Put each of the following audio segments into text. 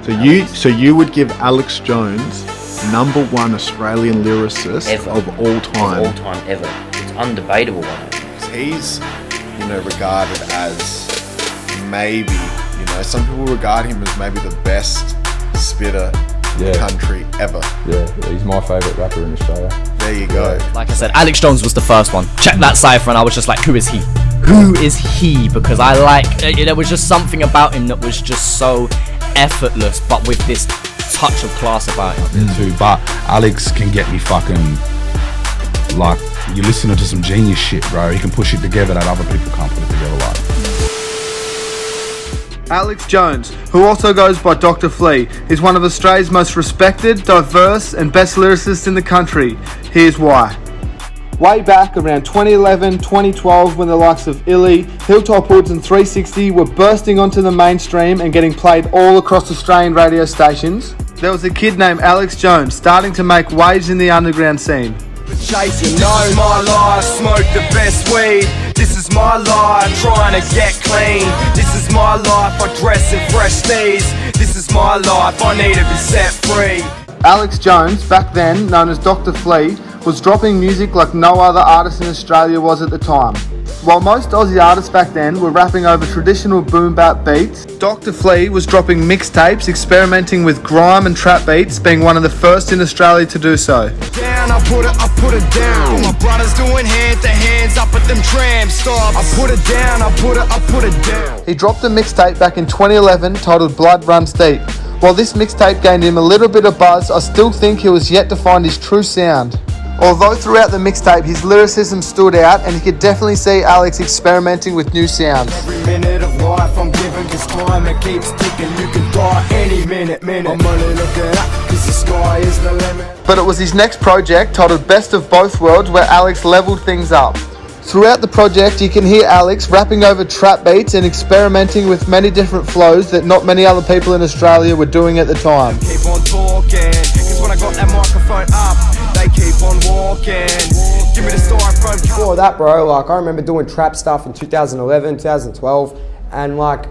So you would give Alex Jones #1 Australian lyricist Ever. of all time. Of all time, ever. It's undebatable. He's, regarded as maybe, some people regard him as maybe the best spitter in the country ever. Yeah, he's my favourite rapper in Australia. There you go. Like I said, Alex Jones was the first one. Check that cypher and I was just like, who is he? Who is he? Because there was just something about him that was just so effortless, but with this touch of class about him. Too, but Alex can get me fucking, like, you're listening to some genius shit, bro. He can push it together that other people can't put it together like. Alex Jones, who also goes by Dr. FLEA, is one of Australia's most respected, diverse and best lyricists in the country. Here's why. Way back around 2011, 2012, when the likes of Illy, Hilltop Hoods and 360 were bursting onto the mainstream and getting played all across Australian radio stations, there was a kid named Alex Jones starting to make waves in the underground scene. Chasing, know my life, smoke the best weed. This is my life, trying to get clean. This is my life, I dress in fresh tees. This is my life, I need to be set free. Alex Jones, back then known as Dr. FLEA, was dropping music like no other artist in Australia was at the time. While most Aussie artists back then were rapping over traditional boom bap beats, Dr. FLEA was dropping mixtapes, experimenting with grime and trap beats, being one of the first in Australia to do so. Down, I put it down. My brothers doing hand to hands up at them tram stops. I put it down, I put it down. He dropped a mixtape back in 2011 titled Blood Runs Deep. While this mixtape gained him a little bit of buzz, I still think he was yet to find his true sound. Although throughout the mixtape his lyricism stood out and you could definitely see Alex experimenting with new sounds. Every minute of life I'm giving cause time it keeps ticking. You can die any minute. I'm only looking up cause the sky is the limit. But it was his next project titled Best of Both Worlds where Alex leveled things up. Throughout the project you can hear Alex rapping over trap beats and experimenting with many different flows that not many other people in Australia were doing at the time. Keep on talking, cause when I got that microphone up, they keep on walking. Give me the styrofoam. Before that, bro, like I remember doing trap stuff in 2011, 2012, and like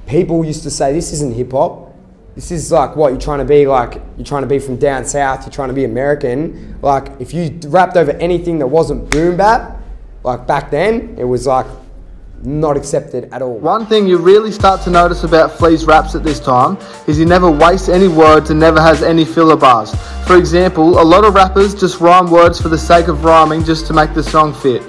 people used to say this isn't hip hop. This is like what you're trying to be, like you're trying to be from down south, you're trying to be American. Like if you rapped over anything that wasn't boom bap, like back then, it was like not accepted at all. One thing you really start to notice about FLEA's raps at this time is he never wastes any words and never has any filler bars. For example, a lot of rappers just rhyme words for the sake of rhyming just to make the song fit.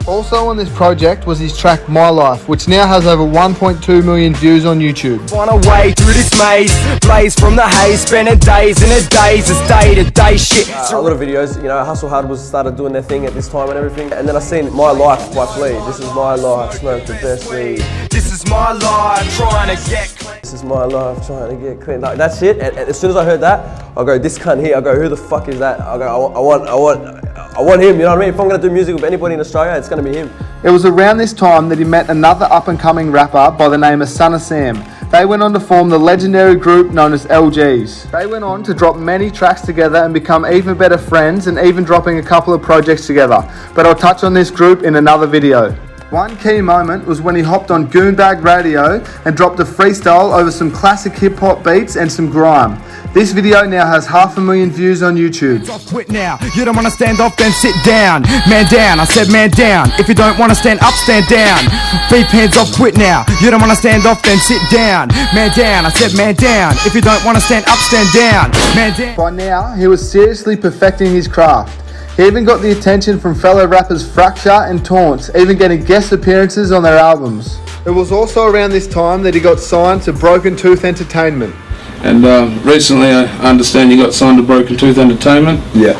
Also on this project was his track My Life, which now has over 1.2 million views on YouTube. Find a way through this maze, blaze from the haze, spending days in a daze, it's day-to-day shit. A lot of videos, Hustle Hard was started doing their thing at this time and everything, and then I seen My Life by FLEA. This is my life, smoke the best weed. This is my life, trying to get clean. This is my life, trying to get clean. Like that's it. And as soon as I heard that, I go, this cunt here. I go, who the fuck is that? I go, I want him. You know what I mean? If I'm gonna do music with anybody in Australia, it's gonna be him. It was around this time that he met another up-and-coming rapper by the name of Son of Sam. They went on to form the legendary group known as LGs. They went on to drop many tracks together and become even better friends and even dropping a couple of projects together. But I'll touch on this group in another video. One key moment was when he hopped on Goonbag Radio and dropped a freestyle over some classic hip-hop beats and some grime. This video now has 500,000 views on YouTube. Quit now. You don't want to stand off, then sit down. Man down, I said man down. If you don't want to stand up, stand down. Beep hands off, quit now. You don't want to stand off, then sit down. Man down, I said man down. If you don't want to stand up, stand down. Man down. By now, he was seriously perfecting his craft. He even got the attention from fellow rappers Fracture and Taunts, even getting guest appearances on their albums. It was also around this time that he got signed to Broken Tooth Entertainment. And recently I understand you got signed to Broken Tooth Entertainment. Yeah.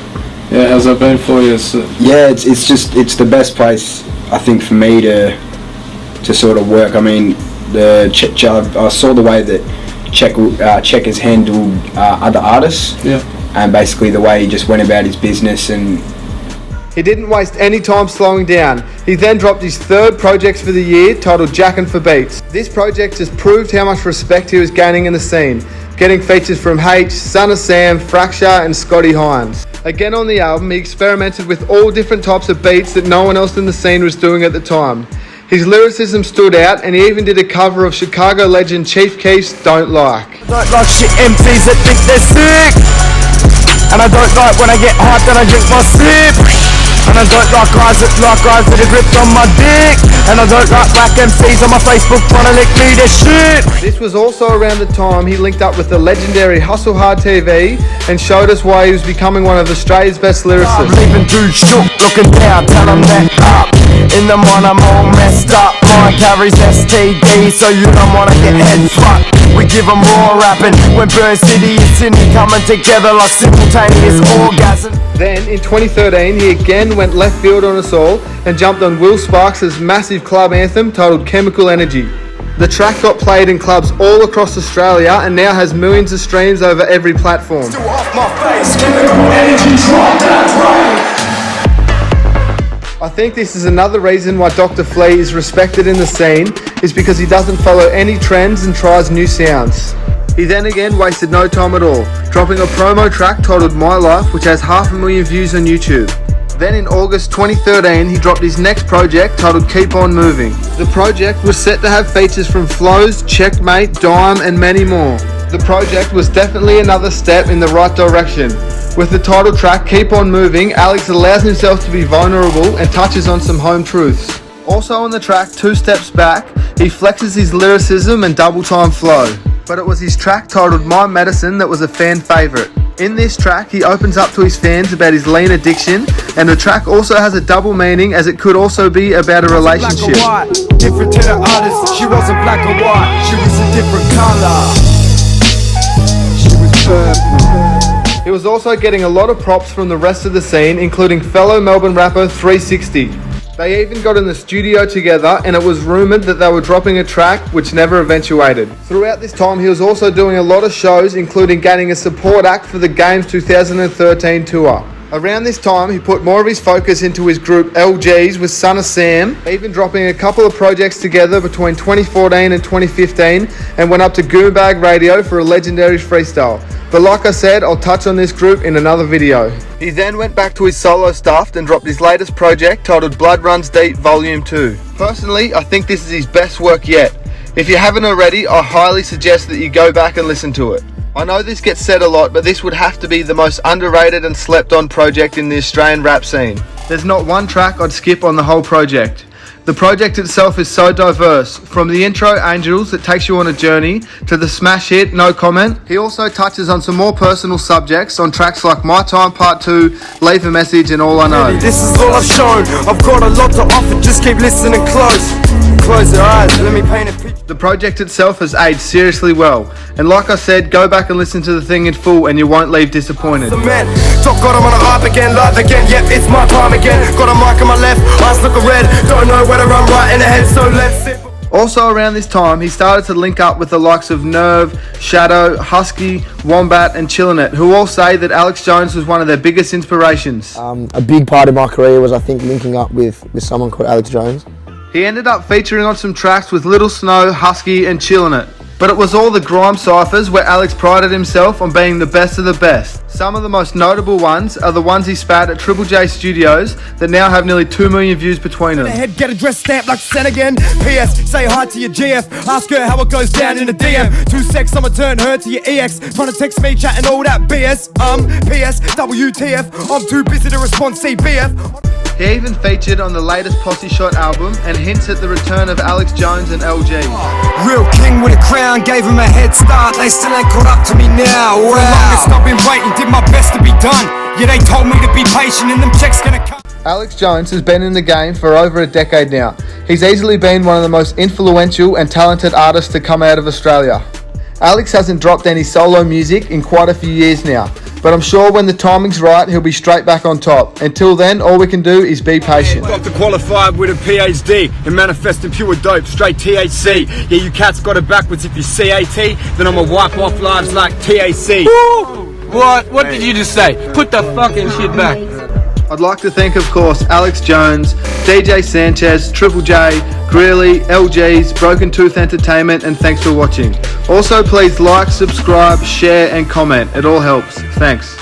Yeah, how's that been for you? Yeah, it's the best place I think for me to sort of work. I mean, I saw the way that Check has handled other artists. Yeah. And basically the way he just went about his business and... He didn't waste any time slowing down. He then dropped his third project for the year titled Jackin' for Beats. This project just proved how much respect he was gaining in the scene, getting features from H, Son of Sam, Fracture and Scotty Hines. Again on the album, he experimented with all different types of beats that no one else in the scene was doing at the time. His lyricism stood out, and he even did a cover of Chicago legend Chief Keef's Don't Like. Don't like shit MCs that think they're sick. And I don't like when I get hyped and I drink my sip. And I don't like guys that are gripped on my dick. And I don't like black MCs on my Facebook trying to lick me their shit. This was also around the time he linked up with the legendary Hustle Hard TV and showed us why he was becoming one of Australia's best lyricists. I'm leaving dudes shook, looking down, tell them that up. In the morning I'm all messed up. Mine carries STD, so you don't wanna get head fucked. We give them raw rapping when Burn City and Sydney coming together like simultaneous orgasm. Then in 2013 he again went left field on us all and jumped on Will Sparks' massive club anthem titled Chemical Energy. The track got played in clubs all across Australia and now has millions of streams over every platform. Still off my face, chemical energy's right, that's right. I think this is another reason why Dr. FLEA is respected in the scene, is because he doesn't follow any trends and tries new sounds. He then again wasted no time at all, dropping a promo track titled My Life, which has 500,000 views on YouTube. Then in August 2013 he dropped his next project titled Keep On Moving. The project was set to have features from Flows, Checkmate, Dime and many more. The project was definitely another step in the right direction. With the title track Keep On Moving, Alex allows himself to be vulnerable and touches on some home truths. Also on the track Two Steps Back, he flexes his lyricism and double time flow. But it was his track titled My Medicine that was a fan favourite. In this track he opens up to his fans about his lean addiction, and the track also has a double meaning as it could also be about a relationship. Different to the others, she wasn't black or white, she was a different colour. She was purple. He was also getting a lot of props from the rest of the scene, including fellow Melbourne rapper 360. They even got in the studio together, and it was rumoured that they were dropping a track which never eventuated. Throughout this time he was also doing a lot of shows, including gaining a support act for the Games 2013 tour. Around this time he put more of his focus into his group LGs with Son of Sam, even dropping a couple of projects together between 2014 and 2015, and went up to Goombag Radio for a legendary freestyle. But like I said, I'll touch on this group in another video. He then went back to his solo stuff and dropped his latest project titled Blood Runs Deep Volume 2. Personally, I think this is his best work yet. If you haven't already, I highly suggest that you go back and listen to it. I know this gets said a lot, but this would have to be the most underrated and slept on project in the Australian rap scene. There's not one track I'd skip on the whole project. The project itself is so diverse, from the intro Angels that takes you on a journey to the smash hit No Comment. He also touches on some more personal subjects on tracks like My Time Part 2, Leave a Message and All I Know. This is all I've shown, I've got a lot to offer, just keep listening close. Close your eyes, let me paint a picture. The project itself has aged seriously well, and like I said, go back and listen to the thing in full and you won't leave disappointed. Top got him on the hype again, live again, yep, it's my time again. Got a mic on my left, eyes looking red, don't know whether I'm right in the head, so let's sit. Also around this time, he started to link up with the likes of Nerve, Shadow, Husky, Wombat and Chillinet, who all say that Alex Jones was one of their biggest inspirations. A big part of my career was, I think, linking up with someone called Alex Jones. He ended up featuring on some tracks with Little Snow, Husky and Chillinet. But it was all the grime cyphers where Alex prided himself on being the best of the best. Some of the most notable ones are the ones he spat at Triple J Studios that now have nearly 2 million views between them. Head, get a dress stamped like Sen again. PS, say hi to your GF. Ask her how it goes down in the DM. 2 secs, I'ma turn her to your EX. Trying to text me, chatting all that BS. PS, WTF. I'm too busy to respond, CBF. He even featured on the latest Posse Shot album and hints at the return of Alex Jones and LG. Real king with a crown, gave him a head start. They still ain't caught up to me now. Wow. For the longest I've been waiting, did my best to be done. Yeah, they told me to be patient and them checks gonna come. Alex Jones has been in the game for over a decade now. He's easily been one of the most influential and talented artists to come out of Australia. Alex hasn't dropped any solo music in quite a few years now, but I'm sure when the timing's right, he'll be straight back on top. Until then, all we can do is be patient. Doctor qualified with a PhD in manifesting pure dope, straight THC. Yeah, you cats got it backwards. If you CAT, then I'ma wipe off lives like TAC. Woo! What did you just say? Put the fucking shit back. I'd like to thank, of course, Alex Jones, DJ Sanchez, Triple J, Greeley, LGs, Broken Tooth Entertainment, and thanks for watching. Also, please like, subscribe, share, and comment. It all helps. Thanks.